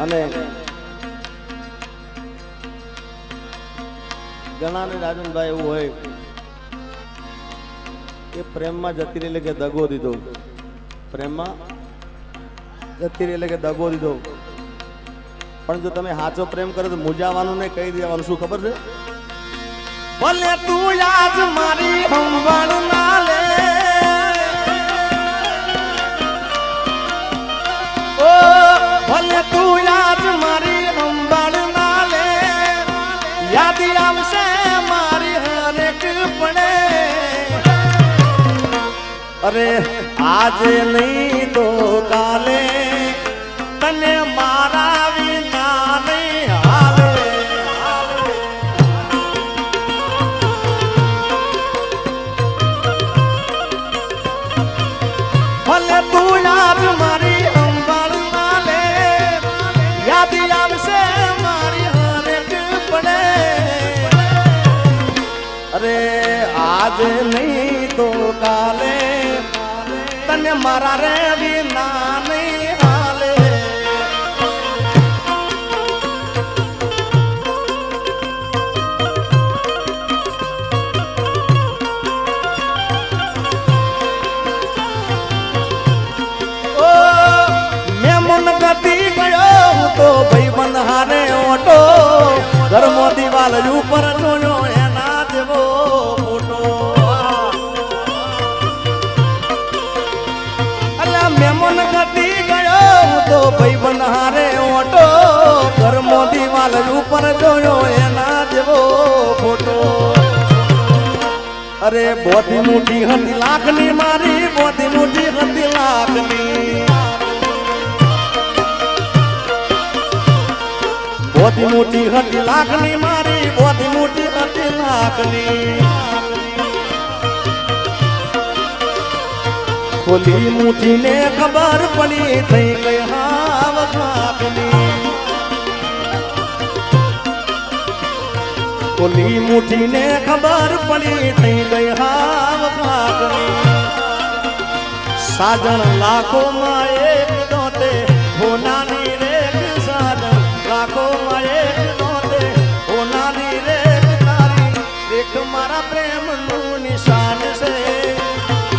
અને ઘણાને રાજનભાઈ એવું હોય કે પ્રેમમાં જતી રહી એટલે કે દગો દીધો, પ્રેમમાં જતી રહી એટલે કે દગો દીધો. પણ જો તમે સાચો પ્રેમ કરો તો મૂંઝાવાનું નહીં, કહી દેવાનું. શું ખબર છે? ભલે તું આજ મારી સંભાળ ના લે, ઓ ભલે તું આજ મારી સંભાળ ના લે, યાદ આવશે મારી હરેક પડે. અરે આજે નહીં તો કાલે તને મારા વિના નહીં હાલે. ભલે તું યાદ મારી સંભાળ ના લે, યાદ આવશે મારી હરેક પડે. અરે આજે નહીં તો કાલે તને મારા રે વિના નહીં હાલે. ઓ મેં મન ગતી ગયો હું તો ભાઈબંધ હારે ઓટો, ઘરમો દિવાલ ઉપર જોયો એના જેવો ફોટો. મેમન ગતી ગયો હું તો ભાઈબંધ હારે ઓટો, ઘરમો દિવાલ ઉપર જોયો એના જેવો ફોટો. અરે બોધી મુઠી હતી લાખની મારી, બોધી મુઠી હતી લાખની, બોધી મુઠી હતી લાખની મારી, બોધી મુઠી હતી લાખની. ખોલી મુઠી ને ખબર પડી થઈ ગઈ હાવ ખાકની. ખોલી મુઠી ને ખબર પડી થઈ ગઈ હાવ ખાકની. સાજણ લાખો માં એક દોતે હોનાની રેખ, સાજણ લાખો માં એક દોતે હોનાની રેખ. તારી રેખ મારા પ્રેમ નું નિશાન છે,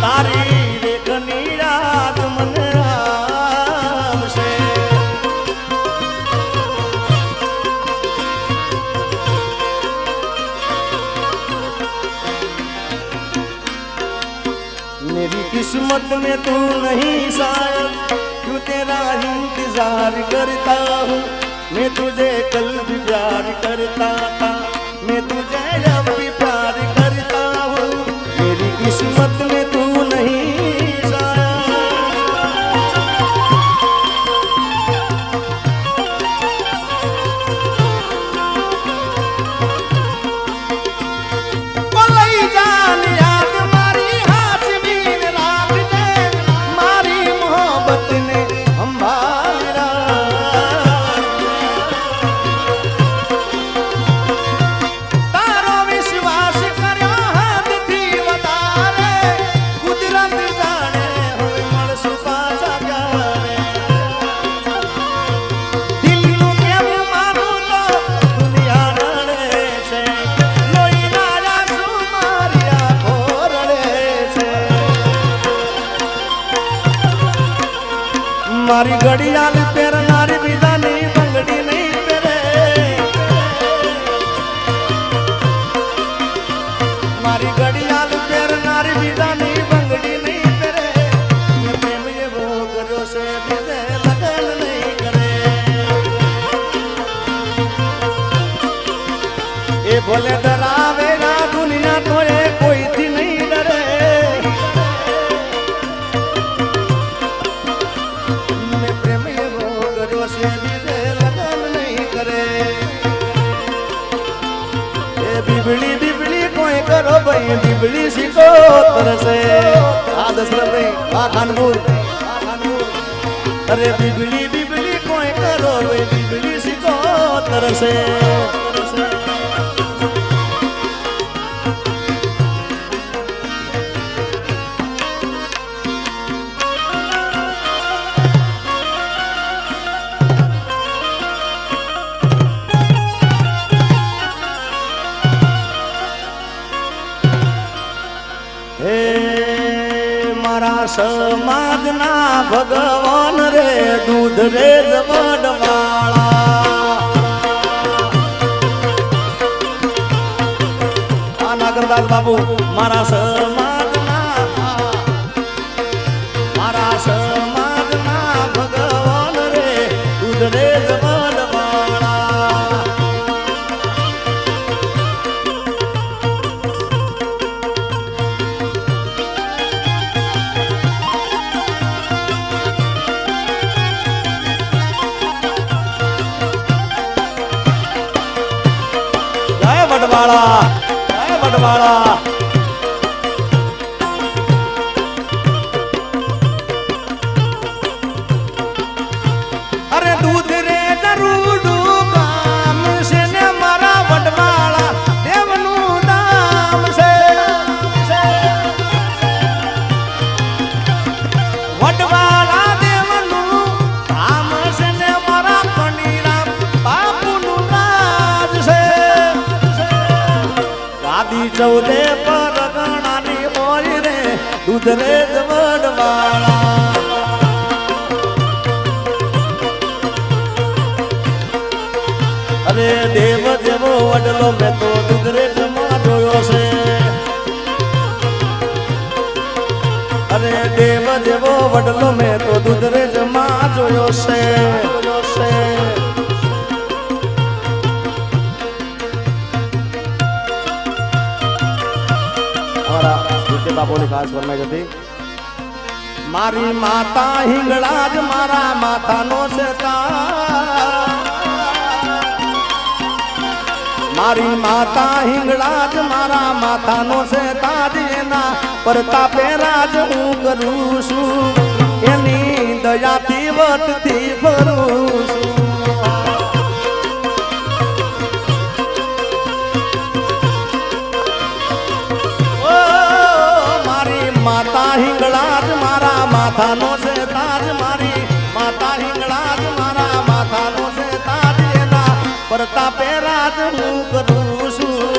તારી રેખની યાદ મને આવશે. मेरी किस्मत में तू नहीं शायद, क्यों तेरा इंतजार करता हूँ. मैं तुझे कल भी प्यार करता था, मैं तुझे अब भी प्यार करता हूँ. मेरी किस्मत में तू नहीं शायद. बोलई जान याद मारी हाथ में राख दे, मारी मोहब्बत ने हमारा. तारो विश्वास कर्यो हाथ थी वतारे, कुदरत जाने होय मळसु पाछा क्यारे. दिल नु केवुं मानुं तो दुनिया रड़े छे, लोहीना आंसू मारी आंखो रड़े छे. मारी घड़ियाल પહેરનારી બીજાની બંગડી નહીં પહેરે, મારી ઘડિયાળ પહેરનારી બીજાની બંગડી નહીં પહેરે. મેં પ્રેમ એવો કર્યો છે બીજે લગન નહીં કરે. એ ભલે ડરાવે ના દુનિયા તો એ કોઈથી નહીં ડરે. મેં પ્રેમ એવો કર્યો છે બીજે લગન નહીં કરે. એ બીબડી બીબડી કોઈ કરો ભાઈ, બીબડી શીખો તરસે. આ દશરથ ભાઈ આ ખાનપુર. અરે બીબડી બીબડી કોઈ કરો ભાઈ, બીબડી શીખો તરસે. સમાજના ભગવાન રે દૂધ રે જમણવાળા. આ નાગરદાસ બાબુ મારા સમાજના ભગવાન રે દૂધ રે જમણવાળા. વડવાળા જય વડવાળા. અરે દૂધ રે જરૂરનું કામ છે ને મારા વડવાળા દેવનું નામ છે. વડવાળા દેવનું કામ છે ને મારા પણીરામ બાપુનું રાજ છે. ગાદી ચૌદે પર ગણાની હોય રે દૂધ રે વડવાળા. અરે દેવ જેવો વડલો મેં તો દૂધ રે જમા જોયો છે. અરે દેવ જેવો વડલો મેં તો દૂધ રે જમા જોયો છે. બાપુની ખાસ ફરમાઈ હતી. મારી માતા હિંગળા જ મારા માથાનો છે તાજ. મારી માતા હિંગળા જ મારા માથાનો છે તાજ. એના પ્રતાપે રાજ હું કરું છું. એની દયાથી વટથી ફરું છું. માતા હિંગળા જ મારા માથાનો છે તાજ. મારી માતા હિંગળા જ મારા માથાનો છે તાજ. એના પ્રતાપે રાજ હું કરું છું.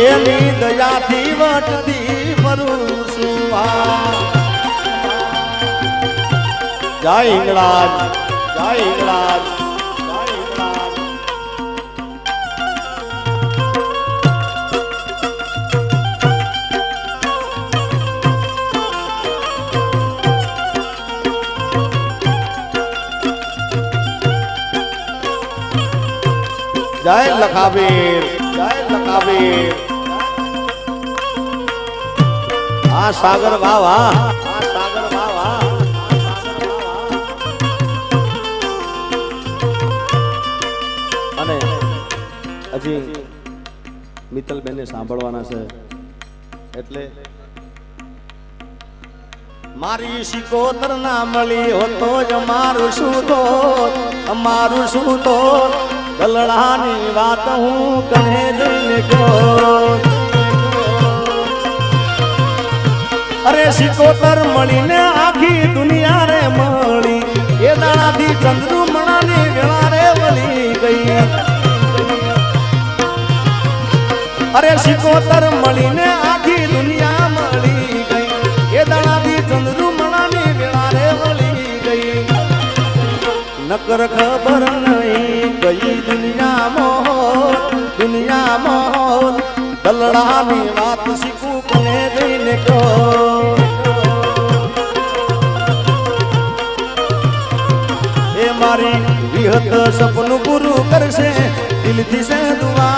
એની દયાથી વટથી ફરું છું. જય હિંગળાજ જય હિંગળાજ. જય લખાવીર જય લખાવીર. આ સાગર વાવા આ સાગર વાવા. અને હજી મિત્તલબેનને સાંભળવાના છે એટલે મારી શિકોતર ના મળી હોતો જ મારું શું તો અમારું શું તો. ગલડાની વાત હું કને જઈને કહું. અરે શિકોતર મળીને આખી દુનિયા રે મળી. એ દાડાથી ચંદ્રુમણાની વેળા રે વળી ગઈ. અરે શિકોતર મળીને આખી દુનિયા મળી ગઈ. એ દાડાથી ચંદ્રુમણાની વેળા રે વળી ગઈ. નકર ખબર નહીં ગઈ દુનિયા મોહન. દલડાની વાત શીખું કોને જઈને કહો. એ મારી વિહત સપનું પૂરું કરશે દિલથી છે દુઆ.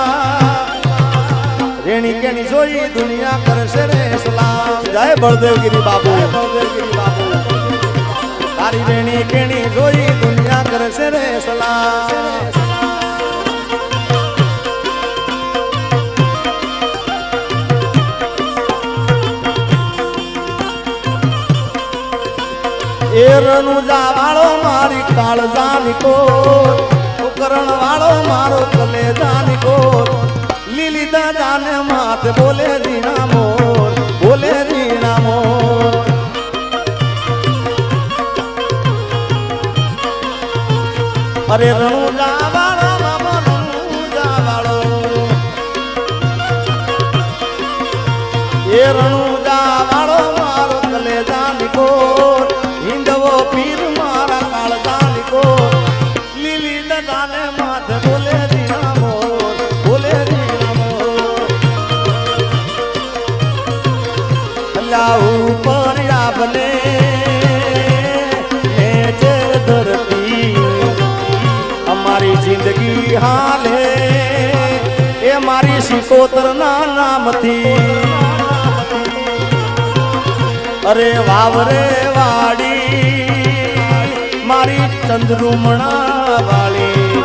રેણી કેણી જોઈ દુનિયા કરશે રે સલામ. જય બળદેવગીરી બાબુ બળદેવગીરી બાબુ. તારી રેણી કેણી જોઈ દુનિયા કરશે રે સલામ. એ રણુજા વાળો મારી કાળજાની કોર. કરણ વાળો મારો કલેજાની કોર. લીલી દાદાને માથે બોલે જીણા મોર. બોલે જીણા મોર. અરે રણુજા વાળો બાબા રણુજા વાળો. એ રણુજા વાળો મારો કલેજાની કોર. પીર મારા કાળજાની કો લીલી લગાને માથે બોલે રીના મોર બોલે રીના મોર અલ્લાહ ઉપર આપને જે ધરતી અમારી જિંદગી હાલે એ મારી સિકોતરના નામથી અરે વાવરે વાડી મારી ચંદ્રુમણા વાળી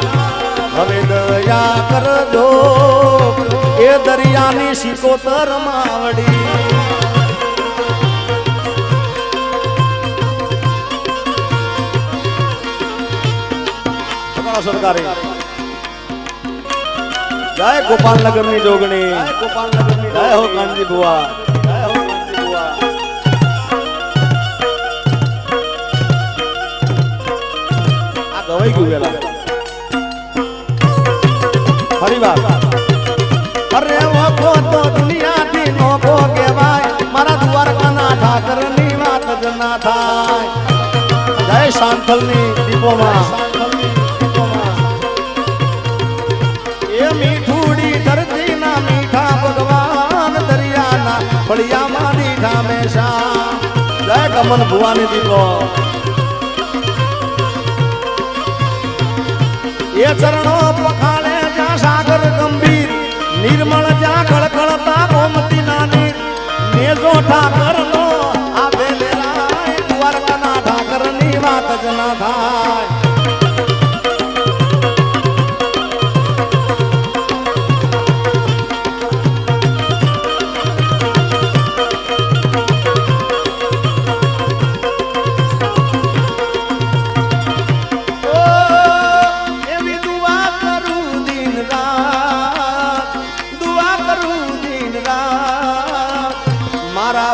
હવે દયા કરજો એ દરિયાની સિકોતર માવડી સરકારી જય ગોપાલનગર ની જોગણી જય હો કાનજી બુઆ જય હો કાનજી બુઆ આ ગવાઈ ગયું વેલા ફરી વાર અરે વખો તો દુનિયાથી નોખો કહેવાય મારા દ્વારકાના ઠાકરની વાત જ ના થાય જય શાંતલની દીપોમાં એ મીઠુડી ધરતી ના મીઠા ભગવાન દરિયાના ફળિયામાં દીઠા હંમેશા જય કમન ભુવાની દીપો એ ચરણો પખાળે જ્યાં સાગર ગંભીર નિર્મળ જ્યાં ખળખળતા ગોમતી ના નીર નેજો ઠાકર નો આ વેલેલા દ્વારકાના ઠાકર ની વાત જ ના થાય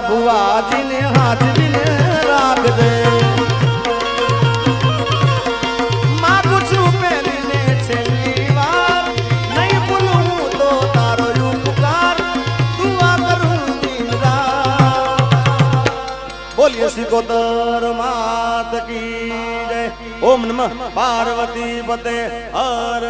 ભુવાજીને હાથવીને રાખજે માગું છું પેલીને છેલ્લી વાર નહીં ભૂલું તો તારો ઉપકાર દુઆ કરું દિન રાત બોલીએ સિકોતર માત કી જય ઓમ નમઃ પાર્વતી પતે હર